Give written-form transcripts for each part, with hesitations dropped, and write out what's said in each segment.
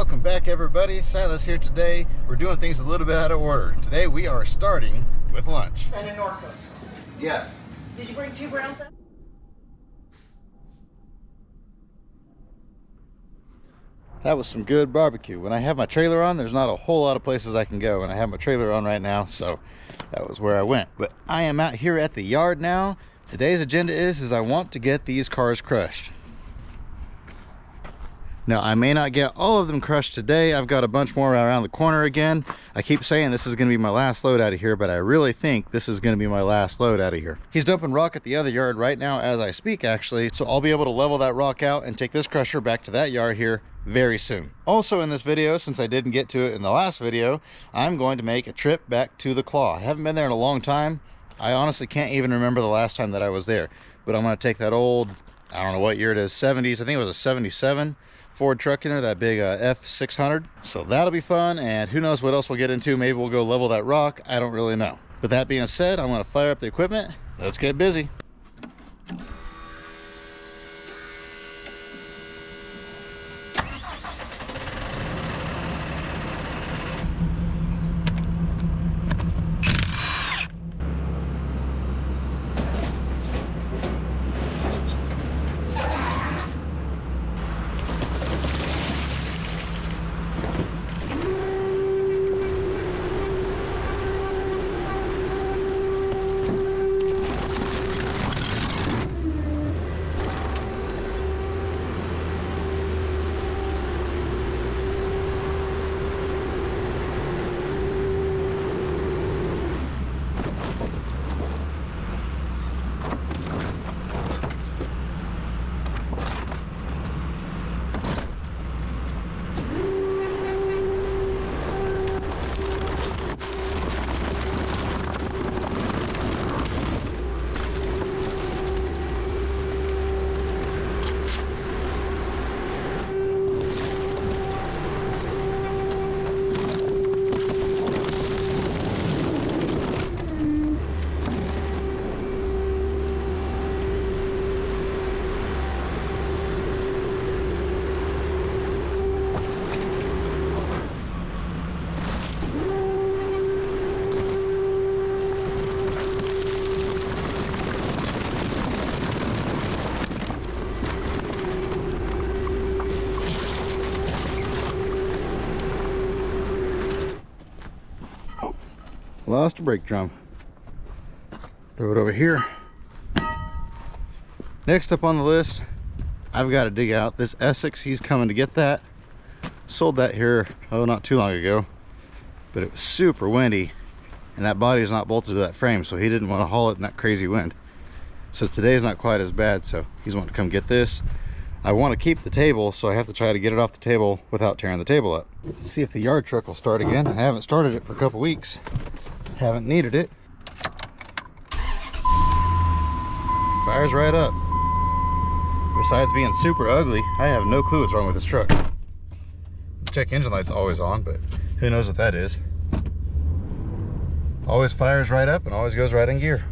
Welcome back, everybody. Silas here today. We're doing things a little bit out of order. Today we are starting with lunch. And a Norcoast. Yes. Did you bring 2 brown sets? That was some good barbecue. When I have my trailer on, there's not a whole lot of places I can go, and I have my trailer on right now, so that was where I went. But I am out here at the yard now. Today's agenda is I want to get these cars crushed. Now, I may not get all of them crushed today. I've got a bunch more around the corner again. I keep saying this is going to be my last load out of here, but I really think this is going to be my last load out of here. He's dumping rock at the other yard right now as I speak, actually, so I'll be able to level that rock out and take this crusher back to that yard here very soon. Also in this video, since I didn't get to it in the last video, I'm going to make a trip back to the Claw. I haven't been there in a long time. I honestly can't even remember the last time that I was there, but I'm going to take that old, I don't know what year it is, 70s, I think it was a 77 Ford truck in there, that big F600. So that'll be fun, and who knows what else we'll get into. Maybe we'll go level that rock. I don't really know. But that being said, I'm going to fire up the equipment. Let's get busy. Lost a brake drum. Throw it over here. Next up on the list, I've got to dig out this Essex. He's coming to get that. Sold that here, oh, not too long ago, but it was super windy, and that body is not bolted to that frame, so he didn't want to haul it in that crazy wind. So today's not quite as bad, so he's wanting to come get this. I want to keep the table, so I have to try to get it off the table without tearing the table up. Let's see if the yard truck will start again. I haven't started it for a couple weeks. Haven't needed it. Fires right up. Besides being super ugly, I have no clue what's wrong with this truck. Check engine light's always on, but who knows what that is. Always fires right up and always goes right in gear.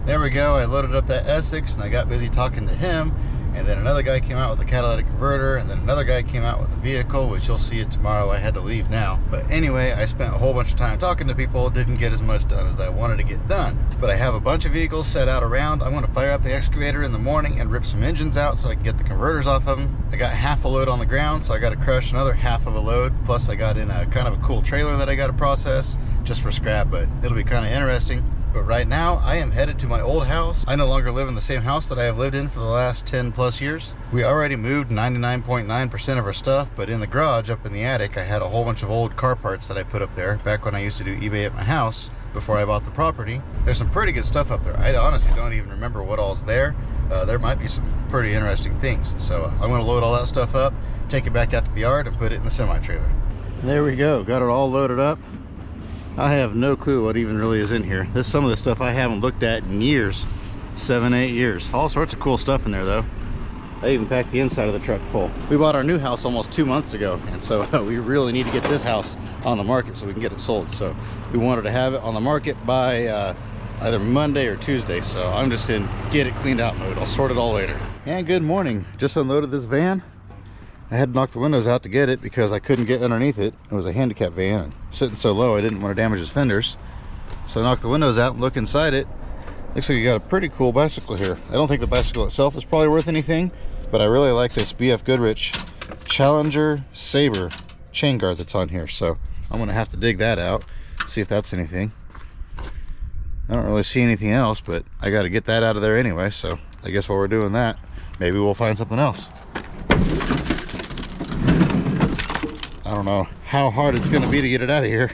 There we go. I loaded up that Essex and I got busy talking to him, and then another guy came out with a catalytic converter, and then another guy came out with a vehicle, which you'll see it tomorrow. I had to leave now, but anyway, I spent a whole bunch of time talking to people. Didn't get as much done as I wanted to get done, but I have a bunch of vehicles set out around. I'm going to fire up the excavator in the morning and rip some engines out so I can get the converters off of them. I got half a load on the ground, so I got to crush another half of a load, plus I got in a kind of a cool trailer that I got to process just for scrap, but it'll be kind of interesting. But right now I am headed to my old house. I no longer live in the same house that I have lived in for the last 10 plus years. We already moved 99.9% of our stuff, but in the garage up in the attic I had a whole bunch of old car parts that I put up there back when I used to do eBay at my house before I bought the property. There's some pretty good stuff up there. I honestly don't even remember what all's there. There might be some pretty interesting things. So I'm going to load all that stuff up, take it back out to the yard, and put it in the semi-trailer. There we go. Got it all loaded up. I have no clue what even really is in here. This is some of the stuff I haven't looked at in years. 7, 8 years. All sorts of cool stuff in there though. I even packed the inside of the truck full. We bought our new house almost 2 months ago, and so we really need to get this house on the market so we can get it sold. So we wanted to have it on the market by either Monday or Tuesday. So I'm just in get it cleaned out mode. I'll sort it all later. And good morning. Just unloaded this van. I had to knock the windows out to get it because I couldn't get underneath it. It was a handicap van and sitting so low I didn't want to damage his fenders. So I knocked the windows out and look inside it. Looks like you got a pretty cool bicycle here. I don't think the bicycle itself is probably worth anything, but I really like this BF Goodrich Challenger Sabre chain guard that's on here. So I'm gonna have to dig that out, see if that's anything. I don't really see anything else, but I got to get that out of there anyway. So I guess while we're doing that, maybe we'll find something else. I don't know how hard it's going to be to get it out of here.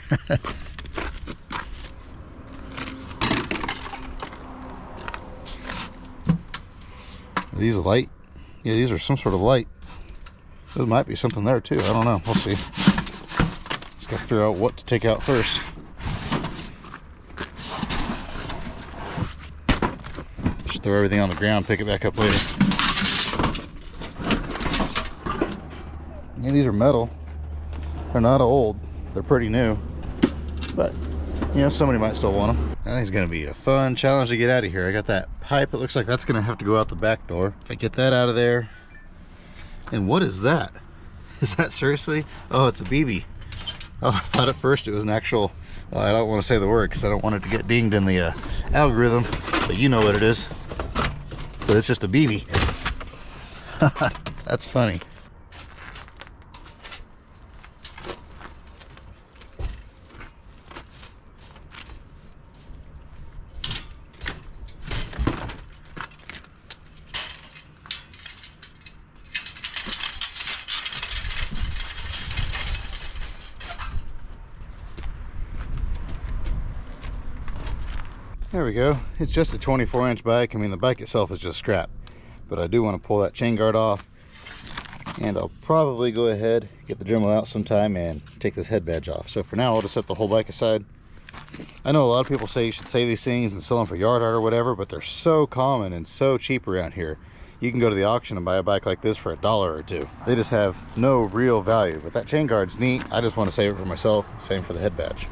Are these light? Yeah, these are some sort of light. There might be something there too. I don't know. We'll see. Just got to figure out what to take out first. Just throw everything on the ground, pick it back up later. Yeah, these are metal. They're not old. They're pretty new. But, you know, somebody might still want them. I think it's going to be a fun challenge to get out of here. I got that pipe. It looks like that's going to have to go out the back door. If I get that out of there. And what is that? Is that seriously? Oh, it's a BB. Oh, I thought at first it was an actual... Well, I don't want to say the word because I don't want it to get dinged in the algorithm. But you know what it is. But it's just a BB. That's funny. There we go. It's just a 24-inch bike. I mean, the bike itself is just scrap, but I do want to pull that chain guard off, and I'll probably go ahead, get the Dremel out sometime, and take this head badge off. So for now, I'll just set the whole bike aside. I know a lot of people say you should save these things and sell them for yard art or whatever, but they're so common and so cheap around here. You can go to the auction and buy a bike like this for $1 or $2. They just have no real value, but that chain guard's neat. I just want to save it for myself. Same for the head badge.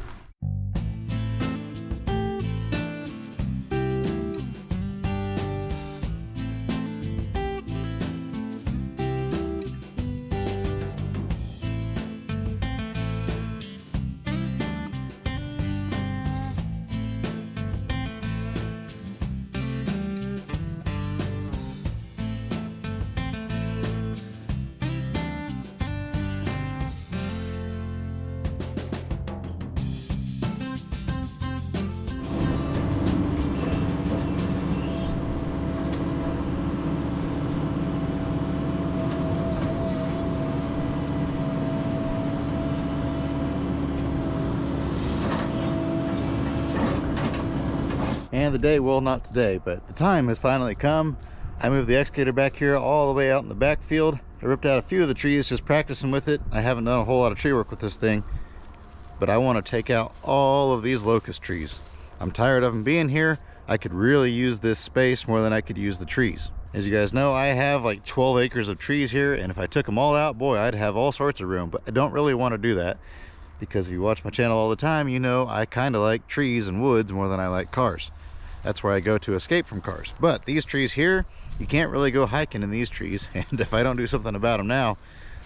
And the day, well, not today, but the time has finally come. I moved the excavator back here all the way out in the backfield. I ripped out a few of the trees just practicing with it. I haven't done a whole lot of tree work with this thing, but I want to take out all of these locust trees. I'm tired of them being here. I could really use this space more than I could use the trees. As you guys know, I have like 12 acres of trees here, and if I took them all out, boy, I'd have all sorts of room, but I don't really want to do that because if you watch my channel all the time, you know I kind of like trees and woods more than I like cars. That's where I go to escape from cars. But these trees here, you can't really go hiking in these trees, and if I don't do something about them now,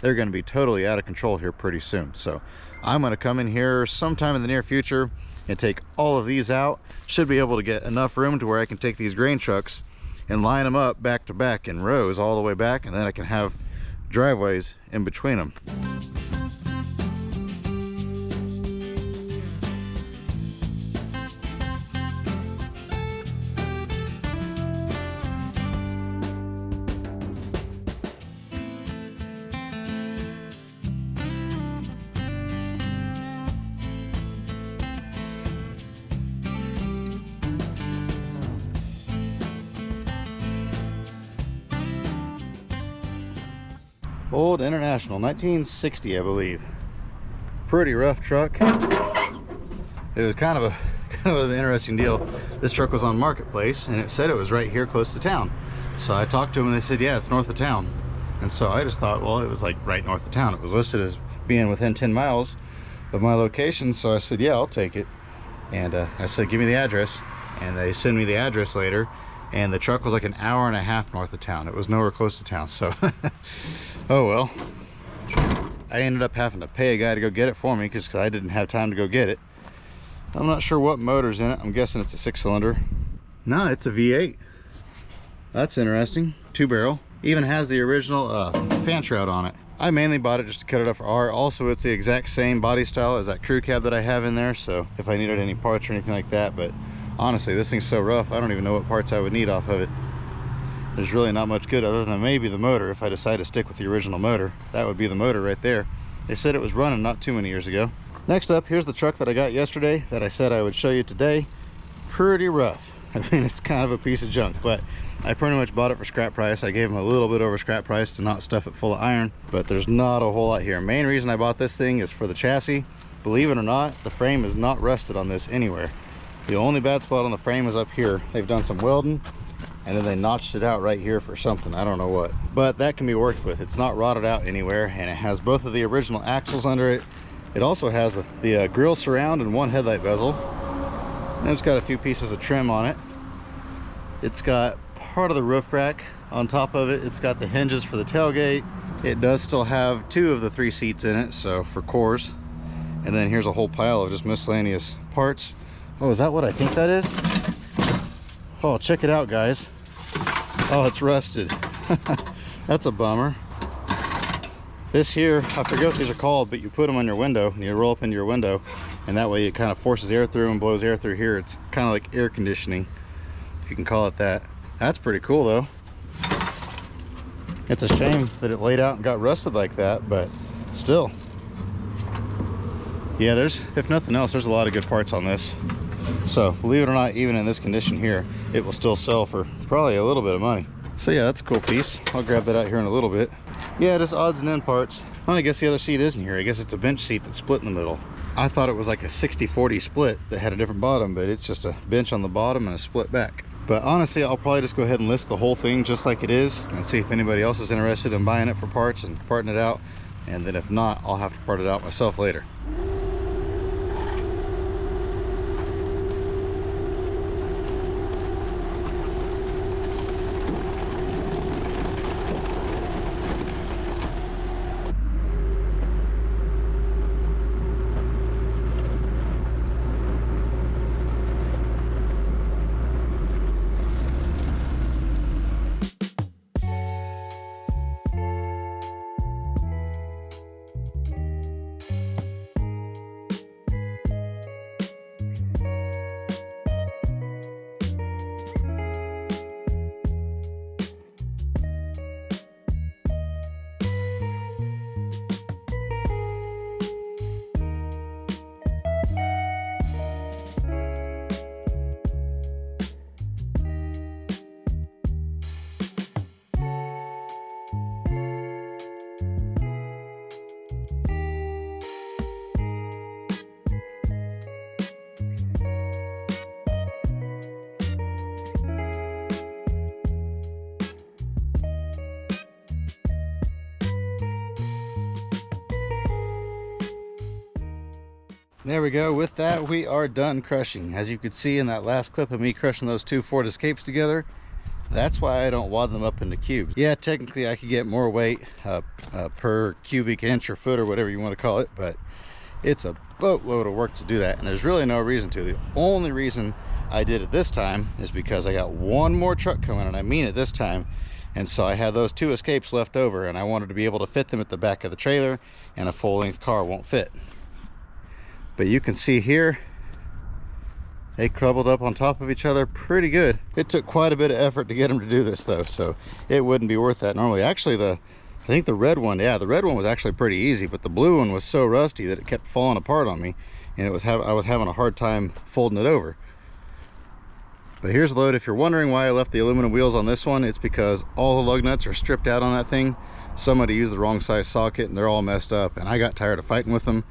they're going to be totally out of control here pretty soon. So I'm going to come in here sometime in the near future and take all of these out. Should be able to get enough room to where I can take these grain trucks and line them up back to back in rows all the way back, and then I can have driveways in between them. Old International, 1960, I believe. Pretty rough truck. It was kind of an interesting deal. This truck was on Marketplace and it said it was right here close to town. So I talked to them and they said, yeah, it's north of town. And so I just thought, well, it was like right north of town. It was listed as being within 10 miles of my location. So I said, yeah, I'll take it. And I said, give me the address. And they sent me the address later. And the truck was like an hour and a half north of town. It was nowhere close to town. So, oh well. I ended up having to pay a guy to go get it for me because I didn't have time to go get it. I'm not sure what motor's in it. I'm guessing it's a 6-cylinder. No, it's a V8. That's interesting. 2-barrel. Even has the original fan shroud on it. I mainly bought it just to cut it up for art. Also, it's the exact same body style as that crew cab that I have in there, so if I needed any parts or anything like that. But honestly, this thing's so rough, I don't even know what parts I would need off of it. There's really not much good other than maybe the motor. If I decide to stick with the original motor, that would be the motor right there. They said it was running not too many years ago. Next up, here's the truck that I got yesterday that I said I would show you today. Pretty rough. I mean, it's kind of a piece of junk, but I pretty much bought it for scrap price. I gave them a little bit over scrap price to not stuff it full of iron, but there's not a whole lot here. Main reason I bought this thing is for the chassis. Believe it or not, the frame is not rusted on this anywhere. The only bad spot on the frame is up here. They've done some welding and then they notched it out right here for something, I don't know what, but that can be worked with. It's not rotted out anywhere, and it has both of the original axles under it. It also has the grill surround and one headlight bezel, and it's got a few pieces of trim on it. It's got part of the roof rack on top of it. It's got the hinges for the tailgate. It does still have 2 of the 3 seats in it, so for cores. And then here's a whole pile of just miscellaneous parts. Oh, is that what I think that is? Oh, check it out, guys. Oh, it's rusted. That's a bummer. This here, I forget what these are called, but you put them on your window and you roll up into your window, and that way it kind of forces air through and blows air through here. It's kind of like air conditioning, if you can call it that. That's pretty cool though. It's a shame that it laid out and got rusted like that, but still. Yeah, if nothing else, there's a lot of good parts on this. So believe it or not, even in this condition here, it will still sell for probably a little bit of money. So yeah, that's a cool piece. I'll grab that out here in a little bit. Yeah, just odds and end parts. Well, I guess the other seat isn't here. I guess it's a bench seat that's split in the middle. I thought it was like a 60-40 split that had a different bottom, but it's just a bench on the bottom and a split back. But honestly, I'll probably just go ahead and list the whole thing just like it is and see if anybody else is interested in buying it for parts and parting it out. And then if not, I'll have to part it out myself later. There we go. With that, we are done crushing. As you could see in that last clip of me crushing those 2 Ford Escapes together, that's why I don't wad them up into cubes. Yeah, technically I could get more weight per cubic inch or foot or whatever you want to call it, but it's a boatload of work to do that, and there's really no reason to. The only reason I did it this time is because I got one more truck coming, and I mean it this time. And so I had those 2 Escapes left over, and I wanted to be able to fit them at the back of the trailer, and a full-length car won't fit. But you can see here, they crumbled up on top of each other pretty good. It took quite a bit of effort to get them to do this though, so it wouldn't be worth that normally. Actually, I think the red one, yeah, the red one was actually pretty easy, but the blue one was so rusty that it kept falling apart on me, and I was having a hard time folding it over. But here's the load. If you're wondering why I left the aluminum wheels on this one, it's because all the lug nuts are stripped out on that thing. somebody used the wrong size socket and they're all messed up, and I got tired of fighting with them.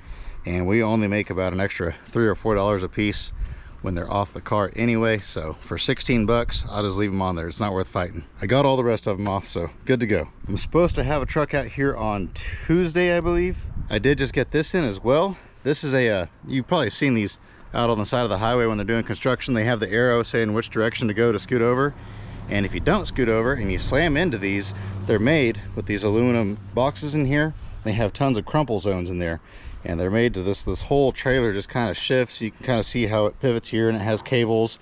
And we only make about an extra $3 or $4 a piece when they're off the cart anyway. So for 16 bucks, I'll just leave them on there. It's not worth fighting. I got all the rest of them off, so good to go. I'm supposed to have a truck out here on Tuesday, I believe. I did just get this in as well. This is a, you've probably seen these out on the side of the highway when they're doing construction. They have the arrow saying which direction to go to scoot over. And if you don't scoot over and you slam into these, they're made with these aluminum boxes in here. They have tons of crumple zones in there. And they're made to this whole trailer just kind of shifts. You can kind of see how it pivots here, and it has cables.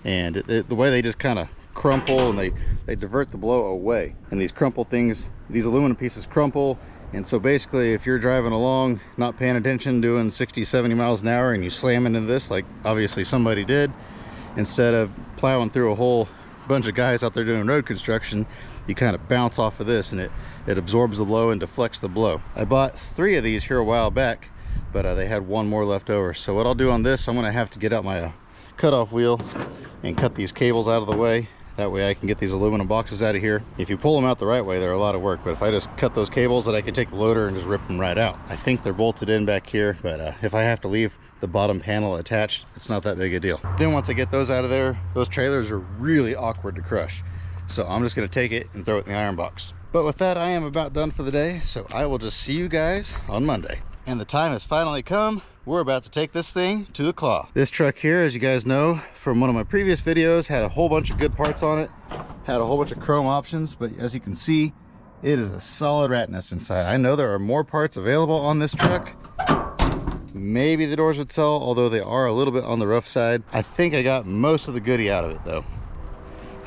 And the way they just kind of crumple, and they divert the blow away. And these crumple things, these aluminum pieces crumple. And so basically, if you're driving along, not paying attention, doing 60, 70 miles an hour, and you slam into this, like obviously somebody did, instead of plowing through a whole bunch of guys out there doing road construction, you kind of bounce off of this, and it absorbs the blow and deflects the blow. I bought 3 of these here a while back, but they had 1 more left over. So what I'll do on this, I'm gonna have to get out my cutoff wheel and cut these cables out of the way. That way I can get these aluminum boxes out of here. If you pull them out the right way, they're a lot of work, but if I just cut those cables, then I can take the loader and just rip them right out. I think they're bolted in back here, but if I have to leave the bottom panel attached, it's not that big a deal. Then once I get those out of there, those trailers are really awkward to crush. So I'm just gonna take it and throw it in the iron box. But with that, I am about done for the day, so I will just see you guys on Monday. And the time has finally come. We're about to take this thing to the claw. This truck here, as you guys know from one of my previous videos, had a whole bunch of good parts on it, had a whole bunch of chrome options, but as you can see, it is a solid rat nest inside. I know there are more parts available on this truck. Maybe the doors would sell, although they are a little bit on the rough side. I think I got most of the goodie out of it though.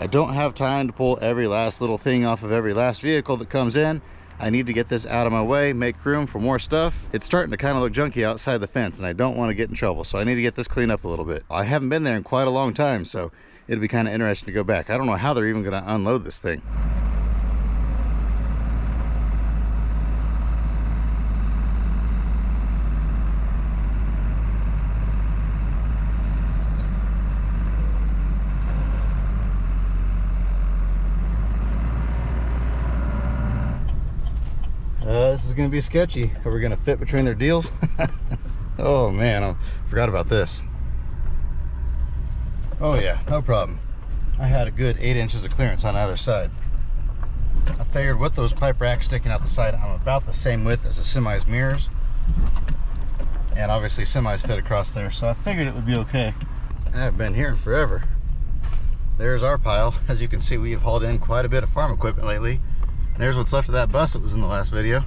I don't have time to pull every last little thing off of every last vehicle that comes in. I need to get this out of my way, make room for more stuff. It's starting to kind of look junky outside the fence, and I don't want to get in trouble, so I need to get this cleaned up a little bit. I haven't been there in quite a long time, so it'll be kind of interesting to go back. I don't know how they're even going to unload this thing. This is going to be sketchy. Are we going to fit between their deals? Oh man, I forgot about this. Oh yeah, no problem. I had a good 8 inches of clearance on either side. I figured with those pipe racks sticking out the side, I'm about the same width as a semi's mirrors. And obviously semis fit across there, so I figured it would be okay. I haven't been here in forever. There's our pile. As you can see, we have hauled in quite a bit of farm equipment lately. There's what's left of that bus that was in the last video.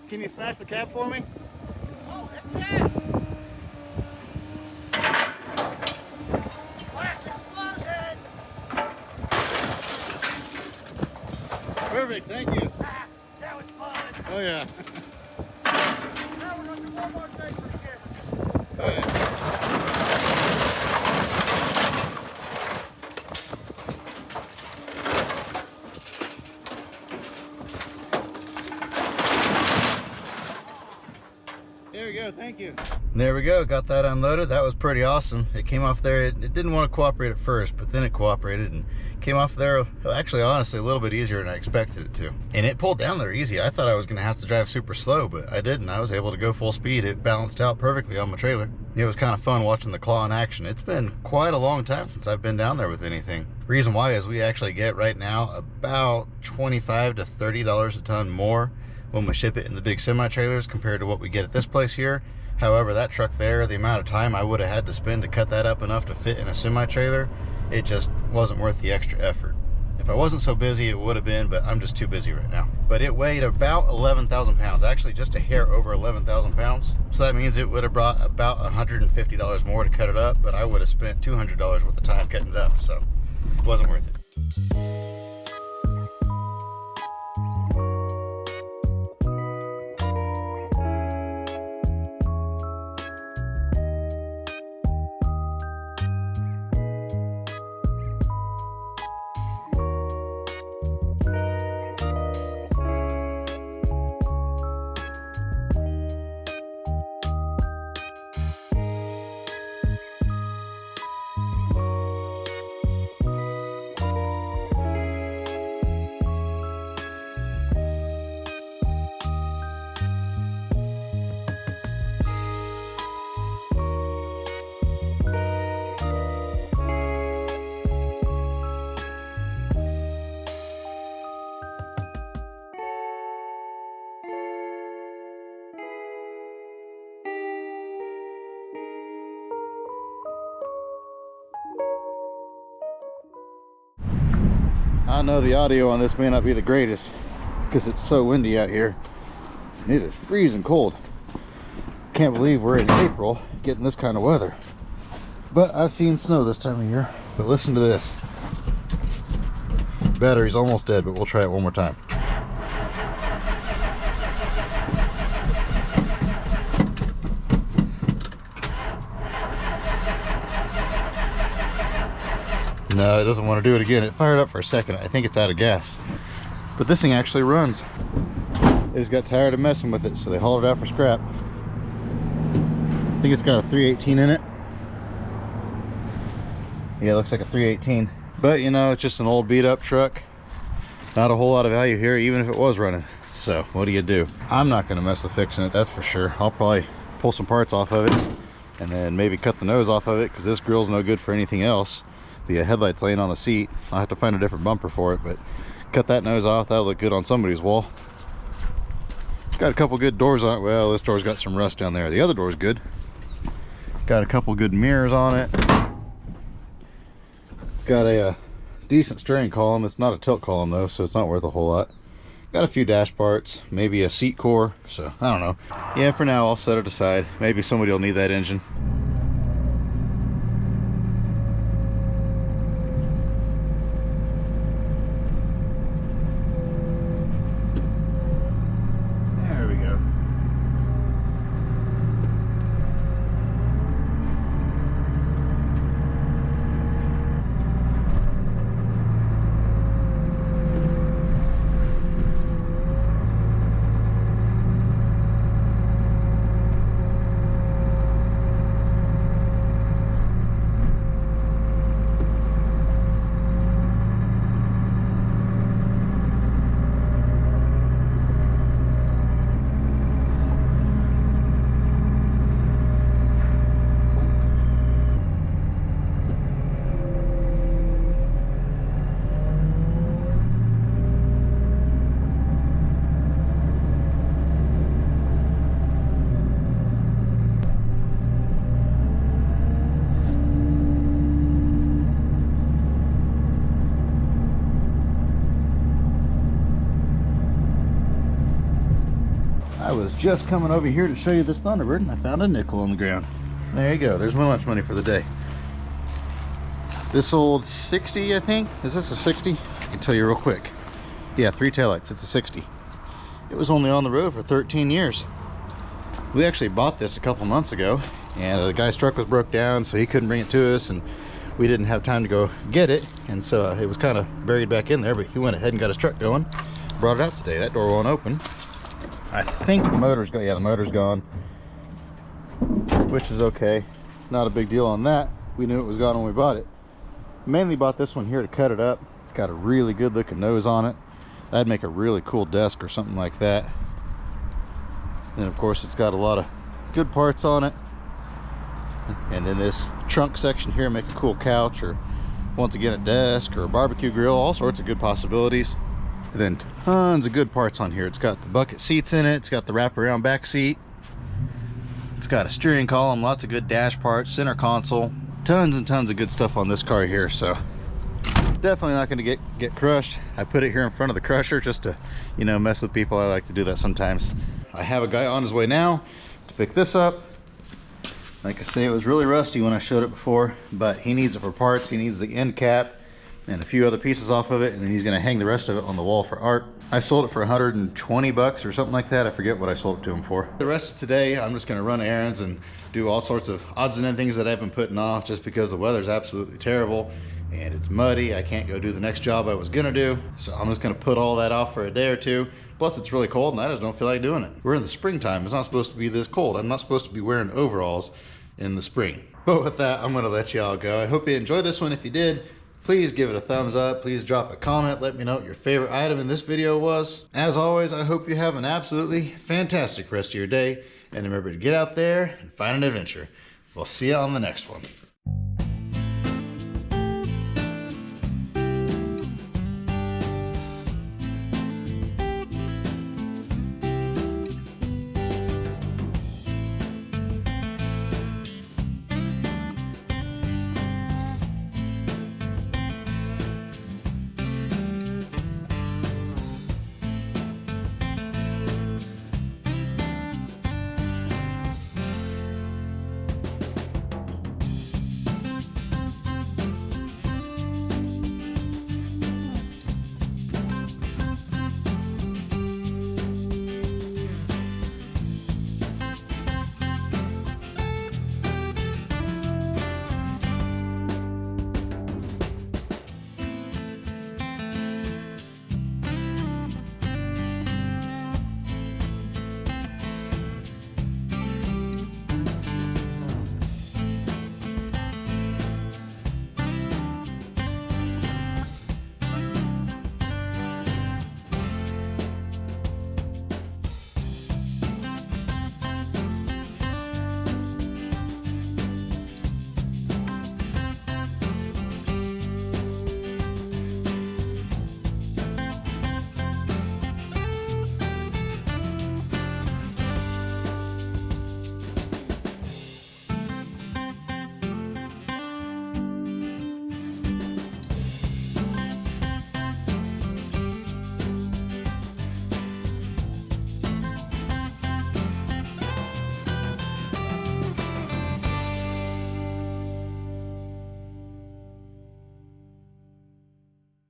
Can you smash the cab for me? Oh, heck yeah! Blast explosion! Perfect, thank you. That was fun. Oh yeah. Now we're gonna do one more thing for the camera. Oh, yeah. There we go, thank you. There we go, got that unloaded. That was pretty awesome. It came off there, it didn't want to cooperate at first, but then it cooperated and came off there, actually, honestly, a little bit easier than I expected it to. And it pulled down there easy. I thought I was gonna have to drive super slow, but I didn't. I was able to go full speed. It balanced out perfectly on my trailer. It was kind of fun watching the claw in action. It's been quite a long time since I've been down there with anything. Reason why is we actually get right now about $25 to $30 a ton more when we ship it in the big semi-trailers compared to what we get at this place here. However, that truck there, the amount of time I would have had to spend to cut that up enough to fit in a semi-trailer, it just wasn't worth the extra effort. If I wasn't so busy, it would have been, but I'm just too busy right now. But it weighed about 11,000 pounds, actually just a hair over 11,000 pounds. So that means it would have brought about $150 more to cut it up, but I would have spent $200 worth of time cutting it up, so it wasn't worth it. I know the audio on this may not be the greatest because it's so windy out here and it is freezing cold. Can't believe we're in April getting this kind of weather, but I've seen snow this time of year. But listen to this. Battery's almost dead, but we'll try it one more time. No, it doesn't want to do it again. It fired up for a second. I think it's out of gas. But this thing actually runs. They just got tired of messing with it, so they hauled it out for scrap. I think it's got a 318 in it. Yeah, it looks like a 318. But, you know, it's just an old beat-up truck. Not a whole lot of value here, even if it was running. So, what do you do? I'm not going to mess with fixing it, that's for sure. I'll probably pull some parts off of it and then maybe cut the nose off of it because this grill's no good for anything else. The headlight's laying on the seat. I'll have to find a different bumper for it, but cut that nose off. That'll look good on somebody's wall. Got a couple good doors on it. Well, this door's got some rust down there. The other door's good. Got a couple good mirrors on it. It's got a decent steering column. It's not a tilt column though, so it's not worth a whole lot. Got a few dash parts, maybe a seat core, so I don't know. Yeah, for now I'll set it aside. Maybe somebody will need that engine. I was just coming over here to show you this Thunderbird and I found a nickel on the ground. There you go, there's my lunch money for the day. This old 60, I think. Is this a 60? I can tell you real quick. Yeah, 3 taillights, it's a 60. It was only on the road for 13 years. We actually bought this a couple months ago, and the guy's truck was broke down, so he couldn't bring it to us, and we didn't have time to go get it, and so it was kind of buried back in there, but he went ahead and got his truck going. Brought it out today. That door won't open. I think the motor's gone. Yeah, the motor's gone, which is okay. Not a big deal on that. We knew it was gone when we bought it. Mainly bought this one here to cut it up. It's got a really good looking nose on it. That'd make a really cool desk or something like that. And of course it's got a lot of good parts on it. And then this trunk section here make a cool couch, or once again a desk or a barbecue grill, all sorts of good possibilities. And then tons of good parts on here. It's got the bucket seats in it, it's got the wraparound back seat, it's got a steering column, lots of good dash parts, center console, tons and tons of good stuff on this car here. So definitely not going to get crushed. I put it here in front of the crusher just to, you know, mess with people. I like to do that sometimes. I have a guy on his way now to pick this up. Like I say, it was really rusty when I showed it before, but he needs it for parts. He needs the end cap and a few other pieces off of it, and then he's going to hang the rest of it on the wall for art. I sold it for 120 bucks or something like that. I forget what I sold it to him for. The rest of today, I'm just going to run errands and do all sorts of odds and ends things that I've been putting off just because the weather's absolutely terrible and it's muddy. I can't go do the next job I was going to do, so I'm just going to put all that off for a day or two. Plus, it's really cold and I just don't feel like doing it. We're in the springtime. It's not supposed to be this cold. I'm not supposed to be wearing overalls in the spring. But with that, I'm going to let y'all go. I hope you enjoyed this one. If you did, please give it a thumbs up. Please drop a comment. Let me know what your favorite item in this video was. As always, I hope you have an absolutely fantastic rest of your day. And remember to get out there and find an adventure. We'll see you on the next one.